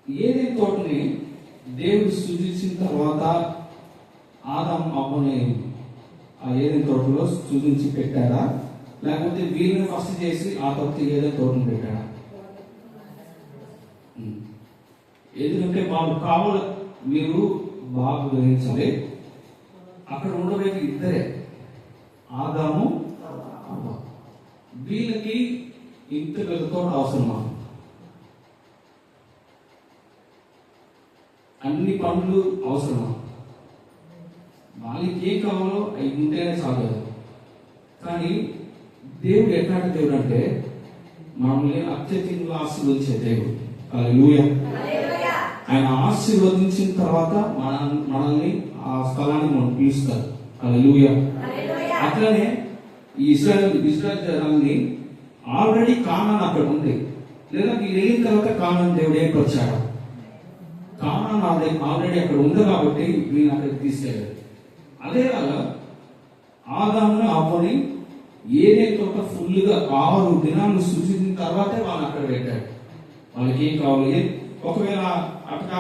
ఏదైనా తోటని దేవుడు సృజించిన తర్వాత ఆదాం అవ్వని ఆ ఏదైనా తోటలో సృజించి పెట్టారా, లేకపోతే వీళ్ళని ఫస్ట్ చేసి ఆ తర్వాత ఏదైనా తోటను పెట్టాడా? ఎందుకంటే వాళ్ళు కావాలి, మీరు బాగా గ్రహించాలి. అక్కడ ఉండబోయేది ఇద్దరే, ఆదాము అవ్వ. వీళ్ళకి ఇంత పెద్ద తోట అవసరమా? అన్ని పనులు అవసరమా? వాళ్ళకి ఏం కావాలో అవి ఉంటేనే చాలు. కానీ దేవుడు ఎట్లాంటి దేవుడు అంటే మనల్ని అత్యధికంగా ఆశీర్వదించే దేవుడు. హల్లెలూయా. ఆయన ఆశీర్వదించిన తర్వాత మనల్ని ఆ స్థలానికి మనం పిలుస్తారు. హల్లెలూయా. అట్లనే ఈ ఇశ్రాయేల్ జనాన్ని ఆల్రెడీ కానాన్ అక్కడ ఉంది, లేదా వీళ్ళు వెళ్ళిన తర్వాత కానాన్ దేవుడు ఏర్పరిచాడు. కానాన్ ఆల్రెడీ అక్కడ ఉంది కాబట్టి వీళ్ళని అక్కడికి తీసుకెళ్ళాడు. అదేలాగా ఆదాముని అవ్వని ఏదైతే ఒక ఫుల్గా 6 దినాలు సృష్టించిన తర్వాతే వాళ్ళని అక్కడ పెట్టాడు. వాళ్ళకి ఏం కావాలి? ఒకవేళ అట్లా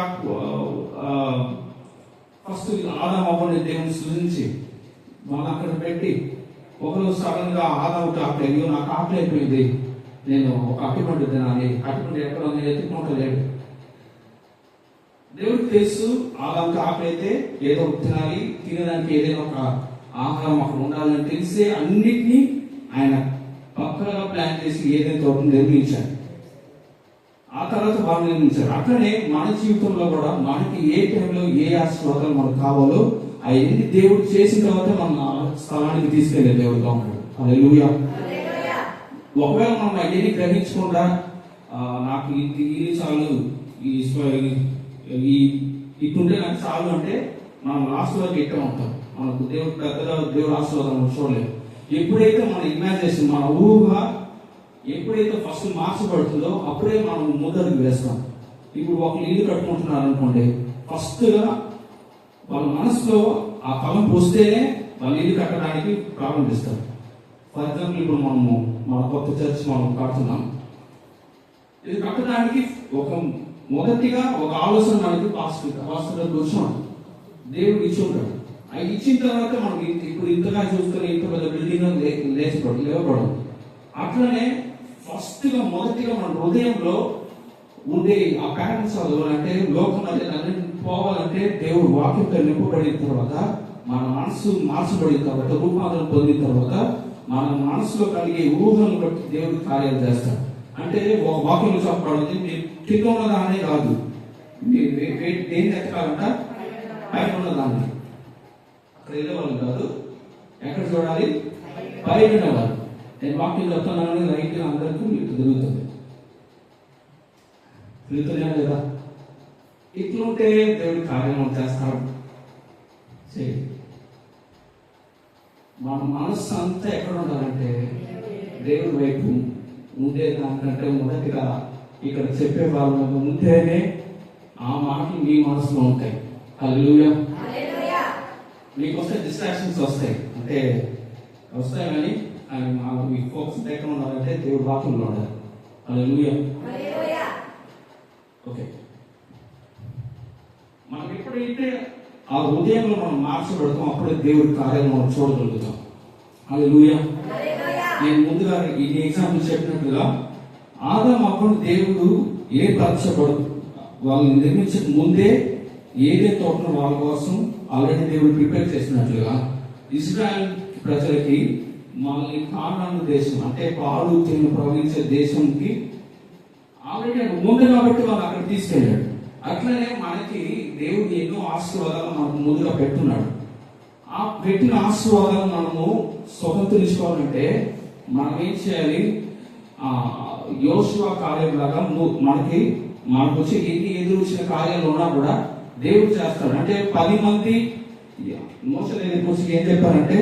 ఫస్ట్ ఆదాము అవ్వని దేవుని సృజించి వాళ్ళని అక్కడ పెట్టి ఒకరోజు సడన్ గా ఆదాముకి ఆకలి, అయ్యో నాకు ఆకలి అయిపోయింది, నేను ఒక అట్టిపండు తినాలి, అట్టిపండు ఎక్కడ ఉంది ఎత్తుకుంటలేడు. దేవుడికి తెలుసు ఆదాముకి ఆకలి అయితే ఏదో తినాలి, తినడానికి ఏదైనా ఒక ఆహారం అక్కడ ఉండాలని తెలిసే అన్నిటినీ ఆయన పక్కగా ప్లాన్ చేసి ఏదైతే తోటను నిర్మించాడు. ఆ తర్వాత వాళ్ళు నిర్మించారు. అట్లనే మన జీవితంలో కూడా మనకి ఏ టైంలో ఏ ఆశీర్వాదాలు మనకు కావాలో అవన్నీ దేవుడు చేసిన తర్వాత మన స్థలానికి తీసుకెళ్లే దేవుడుగా ఉన్నాడు. హల్లెలూయా. ఒకవేళ మనం అవన్నీ గ్రహించకుండా నాకు ఇది చాలు, ఇటుంటే నాకు చాలు అంటే మనం లాస్ట్ వరకు ఎక్కడ ఉంటాం. మనకు దేవుడు పెద్దగా దేవుడు ఆశీర్వాదం చూడలేదు. ఎప్పుడైతే మన ఇమాజినేషన్, మన ఊహ ఎప్పుడైతే ఫస్ట్ మార్చబడుతుందో అప్పుడే మనం ముందడుగు వేస్తాం. ఇప్పుడు ఒకరు ఇల్లు కట్టుకుంటున్నారు అనుకోండి, ఫస్ట్ గా వాళ్ళ మనసులో ఆ ఫలం పోస్తేనే వాళ్ళు ఇల్లు కట్టడానికి ప్రారంభిస్తారు. ఫర్ ఎగ్జాంపుల్ ఇప్పుడు మనము మన కొత్త చర్చ్ మనం కడుతున్నాం. ఇది కట్టడానికి మొదటిగా ఒక ఆలోచన మనకి పాస్టర్ కూర్చోండి దేవుడు ఇచ్చి ఉంటాడు. అది ఇచ్చిన తర్వాత మనం ఇప్పుడు ఇంతగా చూసుకుని ఇంత పెద్ద బిల్డింగ్ లేవపడదు. అట్లనే ఫస్ట్ గా మొదటిగా మన హృదయంలో ఉండే ఆ ప్యారెంట్స్ అంటే లోకం అన్ని పోవాలంటే దేవుడు వాక్యంతో నింపబడిన తర్వాత, మన మనసు మార్చబడిన తర్వాత, రూపాంతరం పొందిన తర్వాత మన మనసులో కలిగే ఊహలను బట్టి దేవుడు కార్యాలు చేస్తాడు. అంటే ఒక వాక్యంలో చెప్పబడింది, మీరు కింద ఉన్నదానే కాదు, మీరు దేన్ని ఎత్తకాలంట పైన ఉన్నదాన్ని. అక్కడ వెళ్ళేవాళ్ళు కాదు, ఎక్కడ చూడాలి? పైన ఉన్నవాళ్ళు. నేను వాక్యం చెప్తున్నాను, రైట్ అందరికీ మీకు తిరుగుతుంది, తిరుగుతున్నా లేదా? ఇట్లుంటే దేవుడి కార్యం చేస్తాడు. మన మనస్సు అంతా ఎక్కడ ఉండాలంటే దేవుడి వైపు ఉండే దానికంటే మొదటిగా ఇక్కడ చెప్పే వాళ్ళు ఉంటేనే ఆ మాటలు మీ మనసులో ఉంటాయి. హల్లెలూయా. మీకు వస్తే డిస్ట్రాక్షన్స్ వస్తాయి, అంటే వస్తాయి, కానీ మీ ఫోకస్ ఎక్కడ ఉండాలంటే దేవుడి వాక్యంలో ఉండాలి. హల్లెలూయా. ఓకే, మనం ఎప్పుడైతే ఆ హృదయంలో మనం మార్చబడతాం అప్పుడే దేవుడి కార్యాలు మనం చూడగలుగుతాం. హల్లెలూయా. నేను ముందుగా ఈ ఎగ్జాంపుల్ చెప్పినట్లుగా ఆదాము అప్పుడు దేవుడు వాళ్ళని నిర్మించక ముందే ఏదే తోటను వాళ్ళ కోసం ఆల్రెడీ దేవుడు ప్రిపేర్ చేసినట్లుగా ఇశ్రాయేల్ ప్రజలకి మనల్ని కానాను దేశం అంటే పాలు తేనె ప్రవహించే దేశంకి ఆల్రెడీ ముందు కాబట్టి వాళ్ళు అక్కడ తీసుకెళ్ళాడు. అట్లనే మనకి దేవుడు ఎన్నో ఆశీర్వాదాలు మనకు ముందుగా పెట్టున్నాడు. ఆ పెట్టిన ఆశీర్వాదాలు మనము స్వతంత్రించుకోవాలంటే మనం ఏం చేయాలి? యోషువ కార్యం లాగా మనకు వచ్చి ఎన్ని ఎదురు వచ్చిన కార్యాలు ఉన్నా కూడా దేవుడు చేస్తాడు. అంటే 10 మంది మోస దగ్గరికి వచ్చి ఏం చెప్పారంటే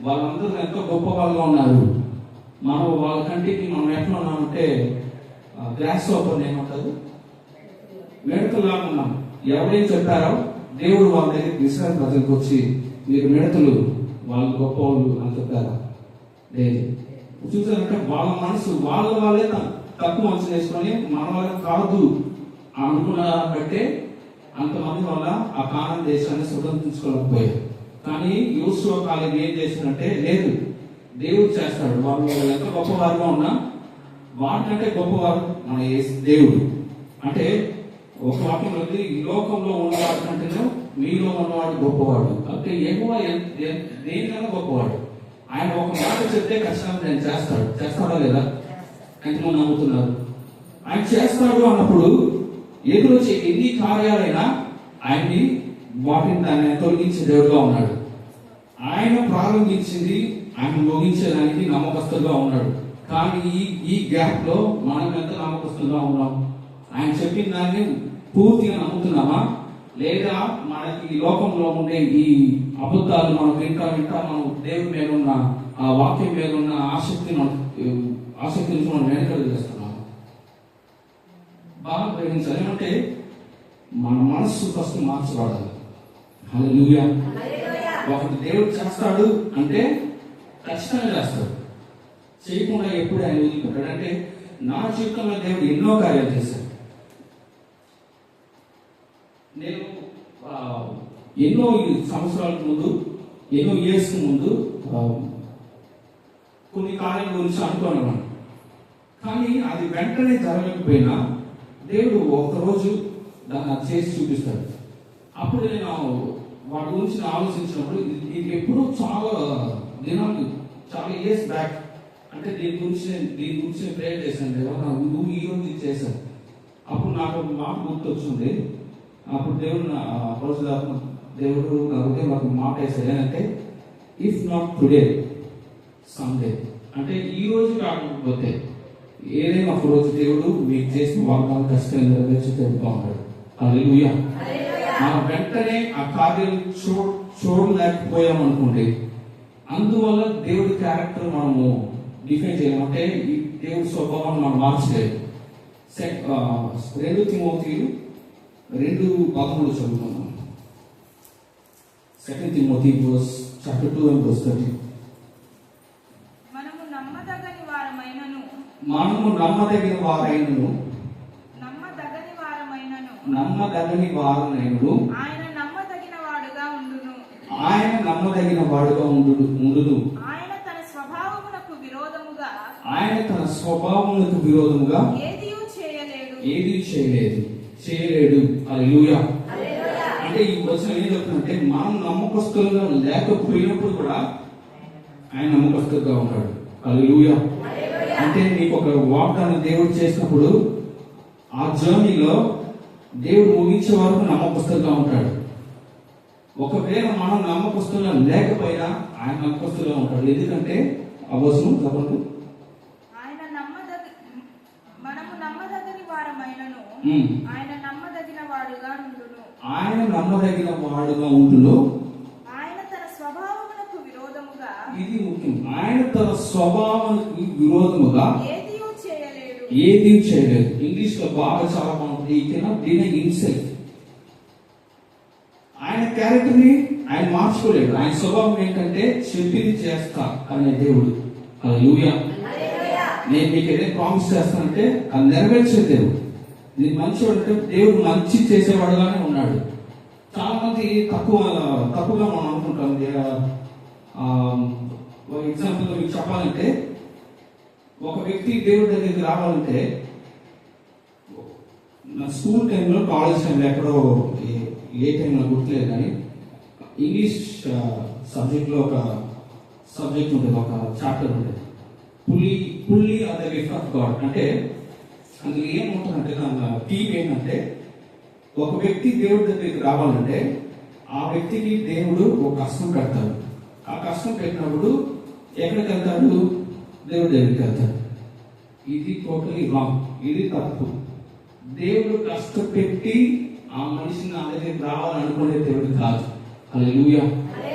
వాళ్ళందరూ ఎంతో గొప్ప వాళ్ళగా ఉన్నారు, మనం వాళ్ళ కంటికి మనం ఎట్లా ఉన్నామంటే గ్లాస్ ఓపెన్ ఏమంటారు, మెడకలాగా ఉన్నాం. ఎవరేం చెప్పారో దేవుడు వాళ్ళ దగ్గరికి ఇశ్రాయేలు ప్రజలకు వచ్చి మీరు మిడతలు వాళ్ళు గొప్పవాళ్ళు అని చెప్పారా? లేదు. చూసారంటే వాళ్ళ మనసు వాళ్ళే తక్కువ మనసు వేసుకొని మన వాళ్ళ కాదు అనుకున్న బట్టే అంతమంది వల్ల ఆ కానాను దేశాన్ని స్వతంత్రించుకోలేకపోయారు. కానీ యోషువ కాలం ఏం చేసినట్టే లేదు, దేవుడు చేస్తాడు. వాళ్ళు ఎంత గొప్పవారుగా ఉన్నా వాటికంటే గొప్పవారు మన దేవుడు. అంటే ఒక వాక్యంలో ఈ లోకంలో ఉన్నవాడు కంటే మీలో ఉన్నవాడు గొప్పవాడు. అంటే ఎక్కువ దేనికన్నా గొప్పవాడు. ఆయన ఒక మాట చెప్తే ఖచ్చితంగా నేను చేస్తాడా లేదా? ఎంతమంది నమ్ముతున్నారు? ఆయన చేస్తాడు అన్నప్పుడు ఎదురొచ్చే ఎన్ని కార్యాలైనా ఆయన్ని దాన్ని తొలగించే దేవుడుగా ఉన్నాడు. ఆయన ప్రారంభించింది ఆయన ముగించడానికి నమ్మకస్తులుగా ఉన్నాడు. కానీ ఈ గ్యాప్ లో మనం ఎంత నమ్మకస్తులుగా ఉన్నాం? ఆయన చెప్పిన దాన్ని పూర్తిగా నమ్ముతున్నామా? లేదా మనకి ఈ లోకంలో ఉండే ఈ అబద్ధాలు మనం వింటా మనం దేవుడి మీద ఉన్న ఆ వాక్యం మీద ఉన్న ఆసక్తిని మనం వెనకలు చేస్తున్నాం. బాగా గ్రహించాలి. ఏమంటే మన మనస్సు ఫస్ట్ మార్చబడాలి. హల్లెలూయా. ఒకటి దేవుడు చేస్తాడు అంటే ఖచ్చితంగా చేస్తాడు. చేయకుండా ఎప్పుడు ఆయన వదిలిపెట్టాడు. అంటే నా జీవితంలో దేవుడు ఎన్నో కార్యాలు చేశాడు. నేను ఎన్నో సంవత్సరాల ముందు, ఎన్నో ఇయర్స్ ముందు కొన్ని కార్యాల గురించి అనుకున్నాను. కానీ అది వెంటనే జరగకపోయినా దేవుడు ఒకరోజు దాన్ని చేసి చూపిస్తాడు. అప్పుడు నేను వాటి గురించి ఆలోచించినప్పుడు ఇది ఎప్పుడూ చాలా దినాలు, చాలా ఇయర్స్ బ్యాక్, అంటే దీని గురించి ప్రేయర్ చేశాను. దేవా నువ్వు ఈ రోజు ఇది చేశాను. అప్పుడు నాకు మాట గుర్తొచ్చింది. అప్పుడు దేవుడు నా హృదయం నాకు మాట వేసాడు. ఏంటంటే ఇఫ్ నాట్ టుడే సండే, అంటే ఈ రోజు కాకపోతే ఏదైనా ఒక రోజు దేవుడు మీకు చేసిన వాగ్దానం ఖచ్చితంగా నెరవేర్చి తెలుపుతా ఉంటాడు. హల్లెలూయా. మనం వెంటనే ఆ కార్యం చూడలేకపోయాం అనుకుంటే అందువల్ల దేవుడి క్యారెక్టర్ మనము డిఫైన్ చేయమంటే ఈ దేవుడి స్వభావాన్ని మనం మార్చలేదు. 2 తిమోతియు 2:13 చదువుతున్నాం. 2 Timothy chapter 2 and verse 13. మనము నమ్మదగని వారమైనను ఆయన నమ్మదగిన వాడుగా ఉండును. ఆయన తన స్వభావమునకు విరోధముగా ఏదీ చేయలేడు. హల్లెలూయా. అంటే ఈ వచనం ఏం చెప్తుందంటే మనం నమ్మకస్తులుగా లేకపోయినప్పుడు కూడా ఆయన నమ్మకస్తులుగా ఉన్నాడు. హల్లెలూయా. అంటే నీకు ఒక వాగ్దానం దేవుడు చేసినప్పుడు ఆ జర్నీలో దేవుడు ముగించే వరకు నమ్మకస్తులుగా ఉంటాడు. ఒకవేళ మనం నమ్మకస్తులుగా లేకపోయినా ఆయన నమ్మకస్తులుగా ఉంటాడు. ఎందుకంటే ఆ వచనం చెప్పండి. మనము నమ్మదగని వారమైనను ఆయన నమ్మదగిన వాడుగా ఉండును. ఆయన తన స్వభావమునకు విరోధముగా, ఇది ముఖ్యం, ఆయన తన స్వభావానికి విరోధముగా ఏదీ చేయలేదు. ఇంగ్లీష్ లో బాగా చాలా బాగుంటుంది. ఈ కెనాట్ డినై హిమ్సెల్ఫ్. ఆయన క్యారెక్టర్ ని ఆయన మార్చుకోలేడు. ఆయన స్వభావం ఏంటంటే చెప్పింది చేస్తా అనే దేవుడు. హల్లెలూయా. నేను మీకు ఏదైనా ప్రామిస్ చేస్తానంటే అది నెరవేర్చే దేవుడు. నేను మంచివాడు అంటే దేవుడు మంచి చేసేవాడుగానే ఉన్నాడు. చాలా మంది తప్పుగా మనం అనుకుంటాం. ఎగ్జాంపుల్ మీకు చెప్పాలంటే ఒక వ్యక్తి దేవుడి దగ్గరికి రావాలంటే నా స్కూల్ టైంలో, కాలేజ్ టైంలో, ఎక్కడో ఏ టైంలో గుర్తులేదు కానీ ఇంగ్లీష్ సబ్జెక్ట్లో ఒక సబ్జెక్ట్ ఉంటుంది, ఒక చాప్టర్ ఉంటుంది, పుల్లి of the gift of God. అంటే అందులో ఏముంటుందంటే దాని థీమ్ ఏంటంటే ఒక వ్యక్తి దేవుడి దగ్గరికి రావాలంటే ఆ వ్యక్తికి దేవుడు ఒక కష్టం పెడతాడు. ఆ కష్టం పెట్టినప్పుడు ఎక్కడికి వెళ్తాడు? దేవుడి దగ్గరికి వెళ్తాడు. ఇది టోటలీ రాంగ్, ఇది తప్పు. దేవుడు కష్టపెట్టి ఆ మనిషిని నా దగ్గరికి రావాలనుకునే దేవుడు కాదు. హల్లెలూయా.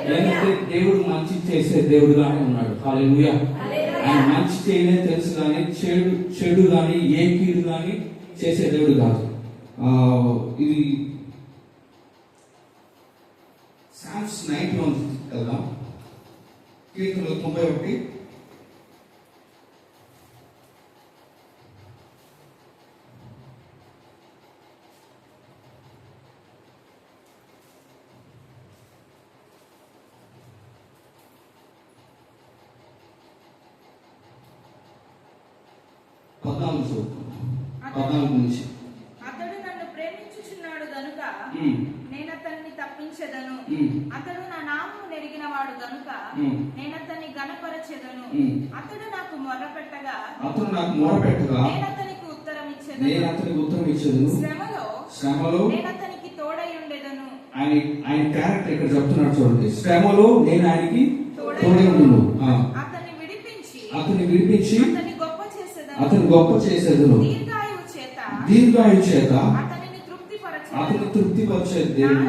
ఎందుకంటే దేవుడు మంచి చేసే దేవుడుగానే ఉన్నాడు. హల్లెలూయా. ఆయన మంచి చేయనే తెలుసు కానీ చెడు కానీ ఏ కీడు కానీ చేసే దేవుడు కాదు. ఇది సామ్స్ 91 వెళ్దాం. కీర్తనలు 91. నుంచి అతడు నన్ను ప్రేమించుచున్నాడు గనుక నేను అతన్ని తప్పించెదను. అతడు నా నామము నెరిగిన వాడు గనుక నేను అతన్ని గణపరచెదను. అతడు నాకు మొర్రపెట్టగా నేను అతనికి ఉత్తరం ఇచ్చెదను. శ్రమలో నేను అతనికి తోడై ఉండెదను. ఆయన క్యారెక్టర్ ఇక్కడ చెప్తున్నాడు చూడండి. శ్రమలో నేను ఆయనకి తోడై ఉండును. అతన్ని విడిపించి అతని గొప్ప చేసేదను. దీర్ఘాయు చేత అతని తృప్తిపరిచే దేవుడు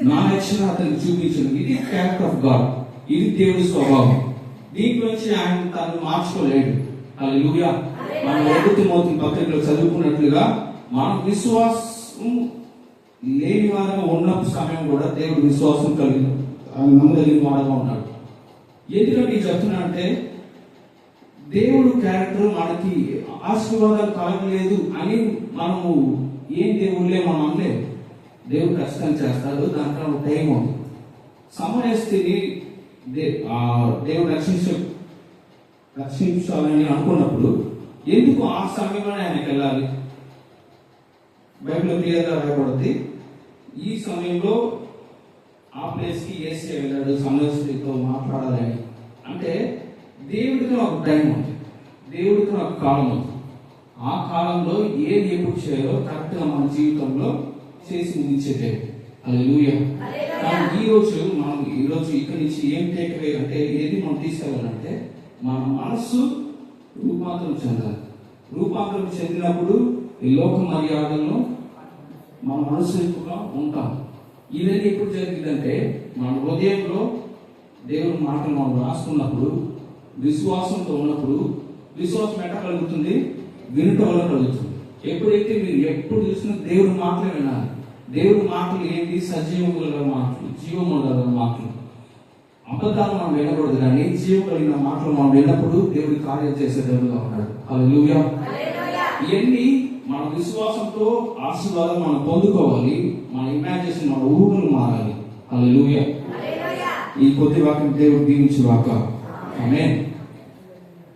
నా రక్షణ అతనికి చూపించను. ఇది క్యారెక్టర్ ఆఫ్ గాడ్. ఇది దేవుడి స్వభావం. దీంట్లోంచి ఆయన తను మార్చుకోలేడు. హల్లెలూయా. మనం 1 తిమోతి పత్రికలో చదువుకున్నట్లుగా మనం విశ్వాసం లేని వారిగా ఉన్న సమయం కూడా దేవుడు విశ్వాసం కలిగిన నమ్మదగిన వాడుగా ఉన్నాడు. ఎందుకంటే చెప్తున్నా అంటే దేవుడు క్యారెక్టర్ మనకి ఆశీర్వాదాలు కలగలేదు అని మనము ఏం దేవుళ్ళే మనం అనలేదు. దేవుడు ఖచ్చితంగా చేస్తాడు. దాంట్లో టైం ఉంది. సమయస్థితిని దేవుడు రక్షించాలని అనుకున్నప్పుడు ఎందుకు ఆ సమయంలోనే ఆయనకి వెళ్ళాలి? బైబిల్లో క్లియర్గా రాయబడుతుంది. ఈ సమయంలో ఆ ప్లేస్కి ఏసీ వెళ్ళాడు సమయస్థితితో మాట్లాడాలని. అంటే దేవుడికి ఒక టైం ఉంది, దేవుడికి ఒక కాలం ఉంది. ఆ కాలంలో ఏది ఎప్పుడు చేయాలో కరెక్ట్గా మన జీవితంలో చేసి ముగించేదే. హల్లెలూయా. ఈ రోజు ఇక్కడి నుంచి ఏం టేక్అవే అంటే ఏది మనం తీసుకెళ్ళాలంటే మన మనస్సు రూపాంతరం చెందాలి. రూపాంతరం చెందినప్పుడు ఈ లోక మర్యాదల్లో మన మనసుగా ఉంటాం. ఇవన్నీ ఎప్పుడు జరిగిందంటే మన హృదయంలో దేవుని మాటలు మనం రాసుకున్నప్పుడు, విశ్వాసంతో ఉన్నప్పుడు. విశ్వాసం ఎట్లా కలుగుతుంది? వినుట వల్ల కలుగుతుంది. ఎప్పుడైతే మీరు ఎప్పుడు చూసినా దేవుడి మాటలు వినాలి. దేవుడి మాటలు ఏంటి? సజీవముల మాటలు, జీవముల మాటలు. అబద్ధాలు మనం వినకూడదు, కానీ జీవం కలిగిన మాటలు మనం విన్నప్పుడు దేవుడి కార్యం చేసే దేవుడుగా ఉన్నాడు. హల్లెలూయా. ఇవన్నీ మన విశ్వాసంతో ఆశీర్వాదం మనం పొందుకోవాలి. మన ఇమాజినేషన్, మన ఊహలు మారాలి. హల్లెలూయా. ఈ కొద్ది వాక్యం దేవుడు దీవించు వాక. ఆమేన్.